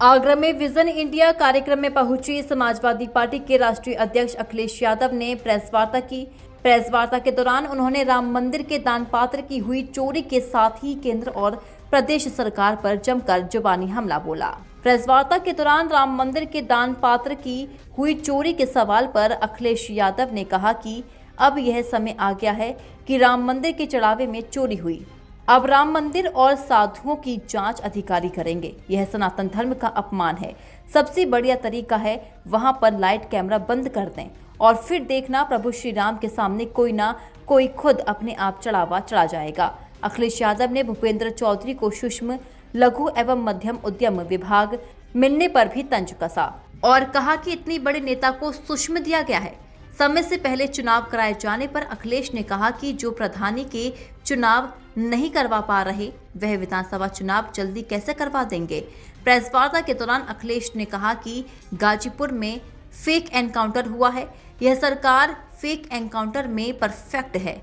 आगरा में vision India कार्यक्रम में पहुंची समाजवादी पार्टी के राष्ट्रीय अध्यक्ष अखिलेश यादव ने प्रेस वार्ता की। प्रेस वार्ता के दौरान उन्होंने राम मंदिर के दान पात्र की हुई चोरी के साथ ही केंद्र और प्रदेश सरकार पर जमकर जुबानी हमला बोला। प्रेस वार्ता के दौरान राम मंदिर के दान पात्र की हुई चोरी के सवाल पर अखिलेश यादव ने कहा कि अब यह समय आ गया है कि राम मंदिर के चढ़ावे में चोरी हुई। अब राम मंदिर और साधुओं की जांच अधिकारी करेंगे। यह सनातन धर्म का अपमान है। सबसे बढ़िया तरीका है वहां पर लाइट कैमरा बंद कर दें और फिर देखना प्रभु श्री राम के सामने कोई ना कोई खुद अपने आप चढ़ावा चढ़ा जाएगा। अखिलेश यादव ने भूपेंद्र चौधरी को सूक्ष्म लघु एवं मध्यम उद्यम विभाग मिलने पर भी तंज कसा और कहा कि इतनी बड़े नेता को सूक्ष्म दिया गया है। समय से पहले चुनाव कराए जाने पर अखिलेश ने कहा कि जो प्रधानी के चुनाव नहीं करवा पा रहे वह विधानसभा चुनाव जल्दी कैसे करवा देंगे। प्रेस वार्ता के दौरान अखिलेश ने कहा कि गाजीपुर में फेक एनकाउंटर हुआ है। यह सरकार फेक एनकाउंटर में परफेक्ट है।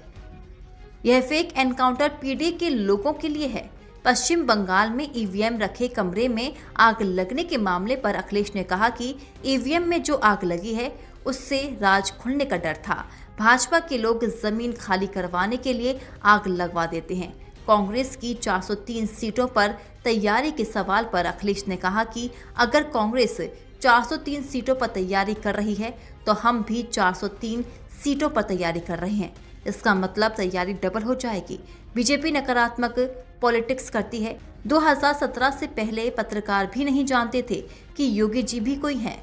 यह फेक एनकाउंटर पीढ़ी के लोगों के लिए है। पश्चिम बंगाल में ईवीएम रखे कमरे में आग लगने के मामले पर अखिलेश ने कहा कि ईवीएम में जो आग लगी है उससे राज खुलने का डर था। भाजपा के लोग जमीन खाली करवाने के लिए आग लगवा देते हैं। कांग्रेस की 403 सीटों पर तैयारी के सवाल पर अखिलेश ने कहा कि अगर कांग्रेस 403 सीटों पर तैयारी कर रही है तो हम भी 403 सीटों पर तैयारी कर रहे हैं। इसका मतलब तैयारी डबल हो जाएगी। बीजेपी नकारात्मक पॉलिटिक्स करती है। 2017 से पहले पत्रकार भी नहीं जानते थे कि योगी जी भी कोई हैं।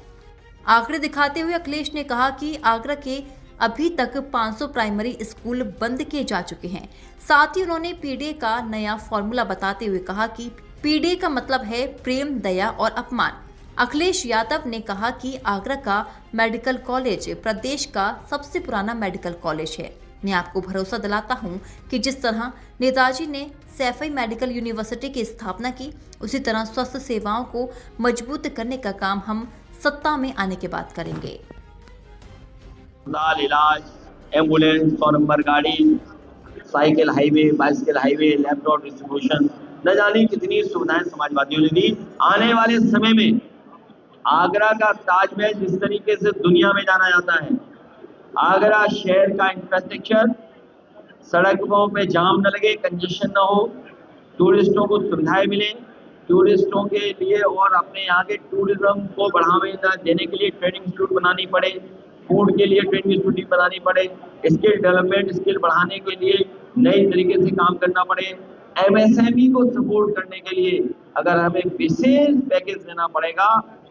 आंकड़े दिखाते हुए अखिलेश ने कहा कि आगरा के अभी तक 500 प्राइमरी स्कूल बंद किए जा चुके हैं। साथ ही उन्होंने पीडीए का नया फॉर्मूला बताते हुए कहा कि पीडीए का मतलब है प्रेम, दया और अपमान। अखिलेश यादव ने कहा कि आगरा का मेडिकल कॉलेज प्रदेश का सबसे पुराना मेडिकल कॉलेज है। मैं आपको भरोसा दिलाता हूं कि जिस तरह नेताजी ने सैफई मेडिकल यूनिवर्सिटी की स्थापना की, उसी तरह स्वास्थ्य सेवाओं को मजबूत करने का काम हम सत्ता में आने के बाद करेंगे। इलाज, एम्बुलेंस, 100 नंबर गाड़ी, cycle highway, bicycle highway, laptop distribution, न जाने कितनी सुविधाएं समाजवादियों ने दी। आने वाले समय में आगरा का ताजमहल जिस तरीके से दुनिया में जाना जाता है, आगरा शहर का इंफ्रास्ट्रक्चर, सड़कों पे जाम न लगे, कंजेशन न हो, टूरिस्टों को सुविधाएं मिले, टूरिस्टों के लिए और अपने यहाँ के टूरिज्म को बढ़ावा देने के लिए ट्रेनिंग इंस्टीट्यूट बनानी पड़े, फूड के लिए ट्रेनिंग इंस्टीट्यूट बनानी पड़े, स्किल डेवलपमेंट, स्किल बढ़ाने के लिए नए तरीके से काम करना पड़े, एमएसएमई को सपोर्ट करने के लिए अगर हमें विशेष पैकेज देना पड़ेगा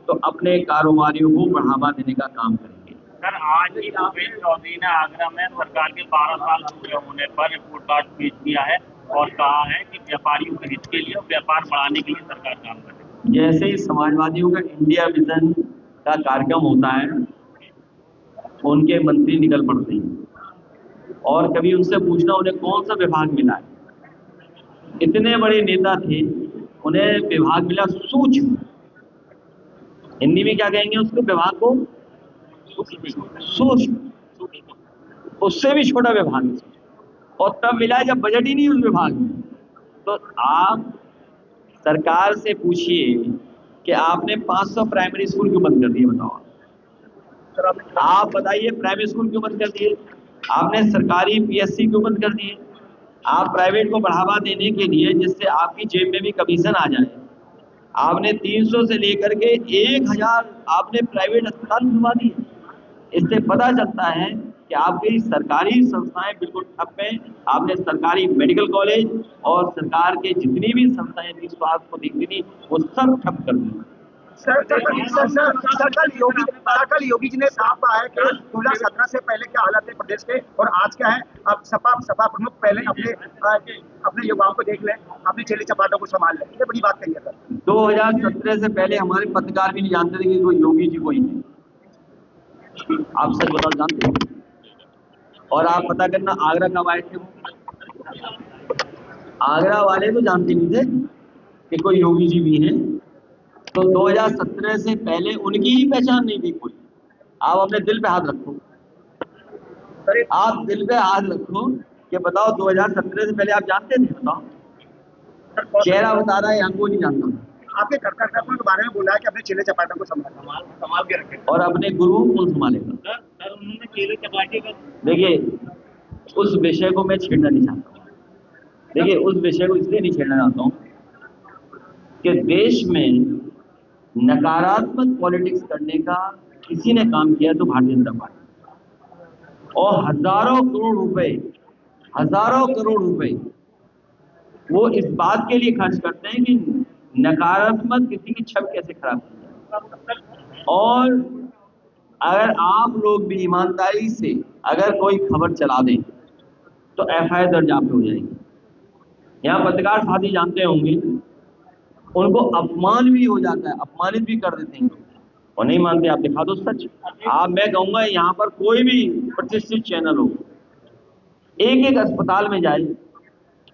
तो अपने कारोबारियों को बढ़ावा देने का काम करेंगे। सर, आज ही भूपेंद्र चौधरी ने आगरा में सरकार के 12 साल पूरे होने पर रिपोर्ट कार्ड पेश किया है और कहा है कि व्यापारियों के हित के लिए और व्यापार बढ़ाने के लिए सरकार काम कर रही है। जैसे ही समाजवादियों का इंडिया विजन का कार्यक्रम होता है, उनके मंत्री निकल पड़ते हैं और कभी उनसे पूछना उन्हें कौन सा विभाग मिला है। इतने बड़े नेता थे, उन्हें विभाग मिला सूक्ष्म, हिंदी में क्या कहेंगे उसको, विभाग को सूक्ष्म, उससे भी छोटा विभाग, और तब मिला जब बजट ही नहीं उस विभाग में। तो आप सरकार से पूछिए कि आपने 500 प्राइमरी स्कूल क्यों बंद कर दिए, बताओ। आप बताइए, प्राइमरी स्कूल क्यों बंद कर दिए? आपने सरकारी पीएससी क्यों बंद कर दिए? आप प्राइवेट को बढ़ावा देने के लिए जिससे आपकी जेब में भी कमीशन आ जाए, आपने 300 से लेकर के 1000 आपने प्राइवेट अस्पताल खुलवा दिए। इससे पता चलता है कि आपकी सरकारी संस्थाएं बिल्कुल ठप हैं। आपने सरकारी मेडिकल कॉलेज और सरकार के जितनी भी संस्थाएं थी स्वास्थ्य को देखती थी, वो सब ठप कर दी। कल योगी जी ने साफ कहा है कि 2017 से पहले क्या हालत है प्रदेश के और आज क्या है। अब सपा प्रमुख पहले अपने युवाओं को देख लें, अपनी चेली चपाटों को संभाल लें। ये बड़ी बात कही है सर। 2017 से पहले हमारे पत्रकार भी नहीं जानते थे कि कोई योगी जी कोई है। आप सच बताओ, जानते हैं? और आप पता करना आगरा कब आए थे वो। आगरा वाले तो जानते नहीं थे कि कोई योगी जी भी हैं। तो 2017 से पहले उनकी ही पहचान नहीं थी कोई। आप अपने दिल पे हाथ रखो, आप दिल पे हाथ रखो कि बताओ 2017 से पहले आप जानते थे? बताओ, चेहरा बता रहा है, हमको नहीं जानता। आपके कार्यकर्ताओं के बारे में बोला है कि अपने चेले चपाटों को संभाल के रखें। और अपने गुरु कौन संभालेगा? सर उन्होंने चेले चपाटी का देखिए, उस विषय को मैं छेड़ना नहीं चाहता हूँ। देखिए, उस विषय को इसलिए नहीं छेड़ना चाहता हूँ कि देश में नकारात्मक पॉलिटिक्स करने का किसी ने काम किया तो भारतीय जनता पार्टी, और हजारों करोड़ रुपए वो इस बात के लिए खर्च करते हैं कि नकारात्मक किसी की छवि कैसे खराब की जाए। और अगर आप लोग भी ईमानदारी से अगर कोई खबर चला दें तो एफआईआर दर्ज आप पे हो जाएगी। यहाँ पत्रकार साथी जानते होंगे, उनको अपमान भी हो जाता है, अपमानित भी कर देते हैं और नहीं मानते। आप दिखा दो सच। मैं कहूंगा यहाँ पर कोई भी प्रतिष्ठित चैनल हो, एक एक अस्पताल में जाए,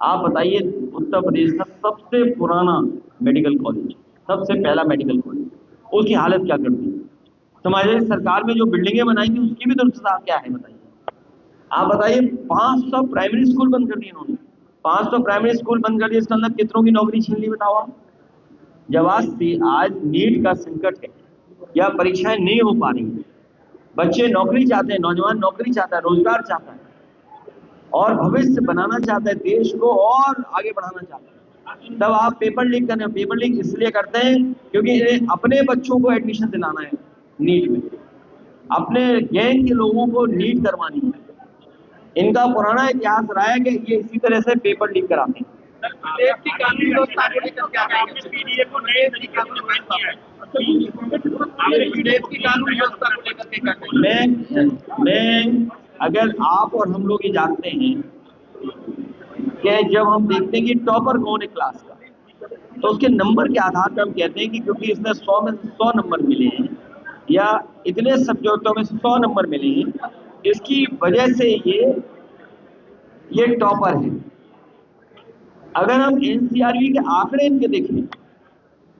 आप बताइए उत्तर प्रदेश का सबसे पुराना मेडिकल कॉलेज, सबसे पहला मेडिकल कॉलेज, उसकी हालत क्या करती है? समाजवादी सरकार में जो बिल्डिंगें बनाई थी उसकी भी दुर्दशा क्या है बताइए। आप बताइए, 500 प्राइमरी स्कूल बंद कर दिए इन्होंने। 500 प्राइमरी स्कूल बंद कर दिए, इसके अंदर कितनों की नौकरी छीन ली बताओ आप। जब आज नीट का संकट है या परीक्षाएं नहीं हो पा रही, बच्चे नौकरी चाहते हैं, नौजवान नौकरी चाहता है, रोजगार चाहता है और भविष्य बनाना चाहता है, देश को और आगे बढ़ाना चाहता है, तब आप पेपर लीक करने। पेपर लीक इसलिए करते हैं क्योंकि इन्हें अपने बच्चों को एडमिशन दिलाना है नीट में, अपने गैंग के लोगों को नीट करवानी है। इनका पुराना इतिहास रहा है कि ये इसी तरह से पेपर लीक कराते हैं। मैं अगर आप और हम लोग ये जानते हैं कि जब हम देखते हैं कि टॉपर कौन है क्लास का, तो उसके नंबर के आधार पर हम कहते हैं कि क्योंकि इसने 100 में 100 नंबर मिले हैं या इतने सब्जेक्टों में 100 नंबर मिले हैं, इसकी वजह से ये टॉपर है। अगर हम एनसीआरबी के आंकड़े इनके देखें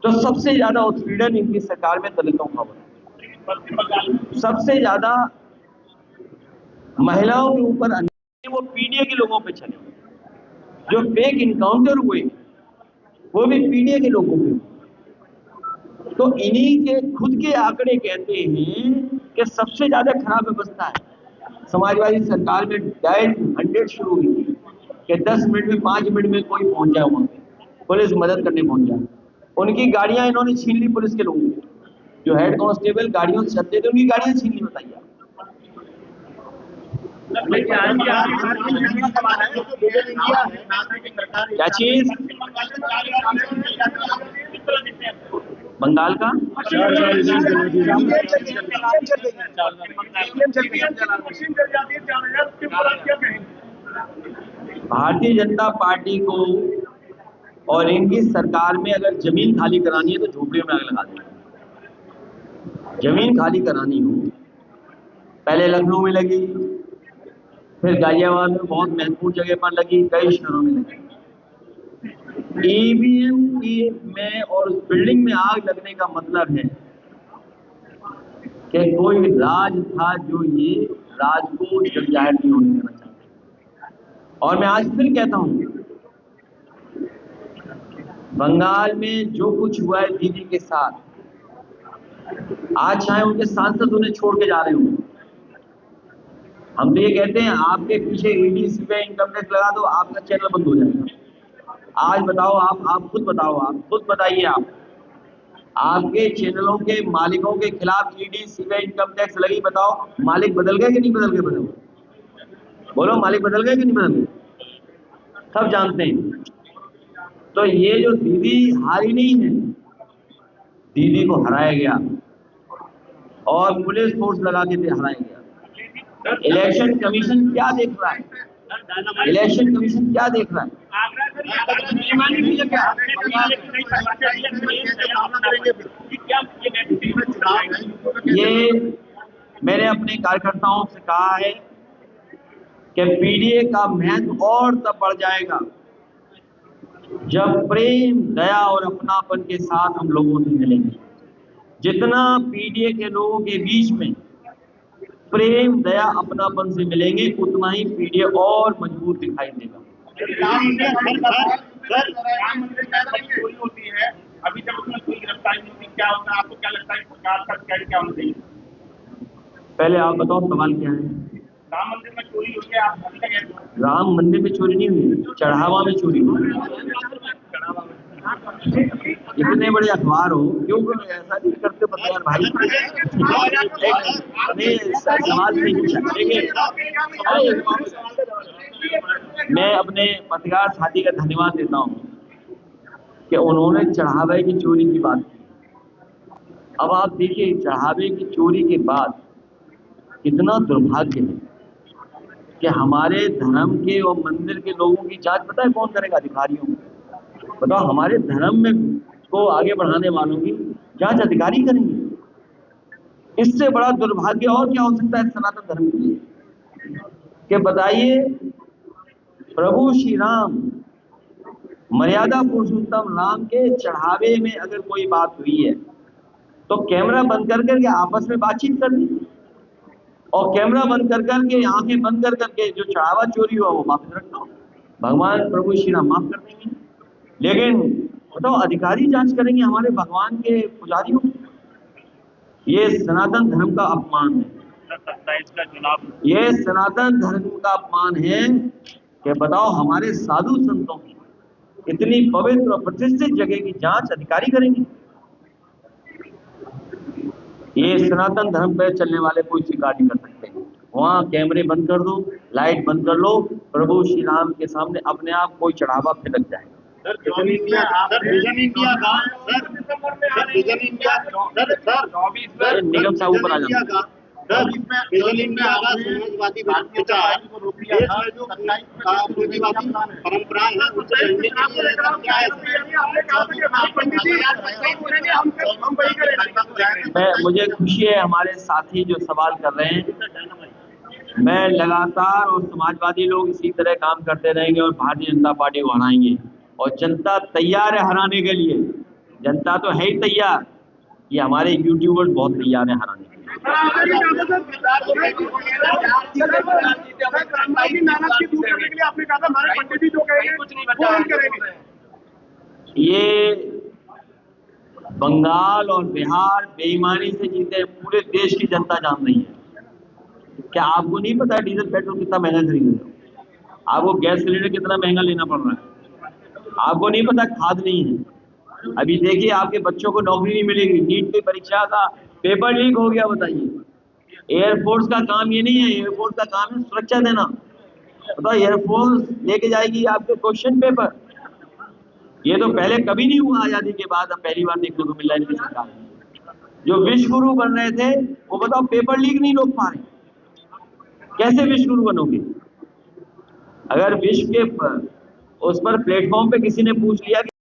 तो सबसे ज्यादा उत्पीड़न इनकी सरकार में दलितों का हुआ, सबसे ज्यादा महिलाओं के ऊपर अन्याय वो पीडीए के लोगों पे चले। जो फेक इनकाउंटर हुए वो भी पीडीए के लोगों पे। तो इन्हीं के खुद के आंकड़े कहते हैं कि सबसे ज्यादा खराब व्यवस्था है। समाजवादी सरकार में डायल 100 शुरू हुई थी कि 10 मिनट में 5 मिनट में कोई पहुंच जाए, वहां पे पुलिस मदद करने पहुंच जाए। उनकी गाड़ियां इन्होंने छीन ली पुलिस के लोगों की, जो हेड कांस्टेबल गाड़ियों से चलते थे उनकी गाड़ियां छीन ली। बताइए क्या चीज? बंगाल का भारतीय जनता पार्टी को और इनकी सरकार में अगर जमीन खाली करानी है तो झोपड़ियों में आग लगा दें। जमीन खाली करानी हो, पहले लखनऊ में लगी, फिर गाजियाबाद में बहुत महत्वपूर्ण जगह पर लगी, कई शहरों में लगी। ईवीएम में और उस बिल्डिंग में आग लगने का मतलब है कि कोई राज था जो ये राज को जग जाहिर नहीं होने देना चाहते। और मैं आज फिर कहता हूं, बंगाल में जो कुछ हुआ है दीदी के साथ, आज चाहे उनके सांसद उन्हें छोड़ के जा रहे हो, हम तो ये कहते हैं आपके पीछे ईडी सीबीआई इनकम टैक्स लगा दो, आपका चैनल बंद हो जाएगा। आज बताओ, आप खुद बताओ, आप खुद बताइए, आपके चैनलों के मालिकों के खिलाफ ईडी सीबीआई इनकम टैक्स लगी, बताओ मालिक बदल गए कि नहीं बदल गए? बोलो, मालिक बदल गए कि नहीं बदल गए? सब जानते हैं। तो ये जो दीदी हारी नहीं है, दीदी को हराया गया और पुलिस फोर्स लगा के हराया गया। इलेक्शन कमीशन क्या देख रहा है? इलेक्शन कमीशन क्या देख रहा है? ये मैंने अपने कार्यकर्ताओं से कहा है कि पीडीए का महत्व और तब बढ़ जाएगा जब प्रेम, दया और अपनापन के साथ हम लोगों से मिलेंगे। जितना पीडीए के लोगों के बीच में प्रेम, दया, अपनापन से मिलेंगे, उतना ही पीडीए और मजबूत दिखाई देगा। राम मंदिर में बड़ी चोरी होती है, अभी तक उसमें कोई गिरफ्तारी नहीं हुई, क्या होता है? आपको क्या लगता है सरकार का क्या होना चाहिए? पहले आप बताओ सवाल क्या है। राम मंदिर में चोरी हुई है, आप अभी तक राम मंदिर में चोरी नहीं हुई, चढ़ावा में चोरी हुई। इतने बड़े अखबार हो, क्यों ऐसा नहीं करते पत्रकार भाई? सवाल नहीं पूछा। देखिए, मैं अपने पत्रकार साथी का धन्यवाद देता हूँ कि उन्होंने चढ़ावे की चोरी की बात की। अब आप देखिए, चढ़ावे की चोरी के बाद कितना दुर्भाग्य है कि हमारे धर्म के और मंदिर के लोगों की जांच पता है कौन करेगा? अधिकारियों को। बताओ, हमारे धर्म में को आगे बढ़ाने वालों की जांच अधिकारी करेंगे। इससे बड़ा दुर्भाग्य और क्या हो सकता है सनातन धर्म के लिए? कि बताइए, प्रभु श्री राम, मर्यादा पुरुषोत्तम राम के चढ़ावे में अगर कोई बात हुई है तो कैमरा बंद कर करके आपस में बातचीत कर दी, और कैमरा बंद कर करके, आंखें बंद कर करके जो चढ़ावा चोरी हुआ वो वापस रख दो, भगवान प्रभु श्री राम माफ कर देंगे। लेकिन बताओ, अधिकारी जांच करेंगे हमारे भगवान के पुजारियों की? ये सनातन धर्म का अपमान है। 27 का चुनाव, ये सनातन धर्म का अपमान है कि बताओ, हमारे साधु संतों की इतनी पवित्र और प्रतिष्ठित जगह की जांच अधिकारी करेंगे? ये सनातन धर्म पर चलने वाले कोई स्वीकार नहीं कर सकते। वहां कैमरे बंद कर दो, लाइट बंद कर लो, प्रभु श्री राम के सामने अपने आप कोई चढ़ावा फिलक जाए। विजन इंडिया निगम साहब ऊपर आ जाओ। समाजवादी परंपरा मुझे खुशी है हमारे साथी जो सवाल कर रहे हैं। मैं लगातार, और समाजवादी लोग इसी तरह काम करते रहेंगे और भारतीय जनता पार्टी को हराएंगे, और जनता तैयार है हराने के लिए। जनता तो है ही तैयार, ये हमारे यूट्यूबर्स बहुत तैयार है हराने के लिए। ये बंगाल और बिहार बेईमानी से जीते, पूरे देश की जनता जान रही है। क्या आपको नहीं पता डीजल पेट्रोल कितना महंगा खरीद रहे हो? आपको गैस सिलेंडर कितना महंगा लेना पड़ रहा है? आपको नहीं पता खाद नहीं है। अभी देखिए, आपके बच्चों को नौकरी नहीं मिलेगी। नीट की परीक्षा का पेपर लीक हो गया, बताइए। एयरफोर्स का काम ये नहीं है, एयरफोर्स का काम है सुरक्षा देना। बताओ, एयरफोर्स लेके जाएगी आपके क्वेश्चन पेपर। ये तो पहले कभी नहीं हुआ आजादी के बाद, अब पहली बार देखने को मिल रहा है इनकी सरकार में। जो विश्व गुरु बन रहे थे वो बताओ पेपर लीक नहीं रोक पा रहे, कैसे विश्व गुरु बनोगे? अगर विश्व के उस पर प्लेटफॉर्म पे किसी ने पूछ लिया कि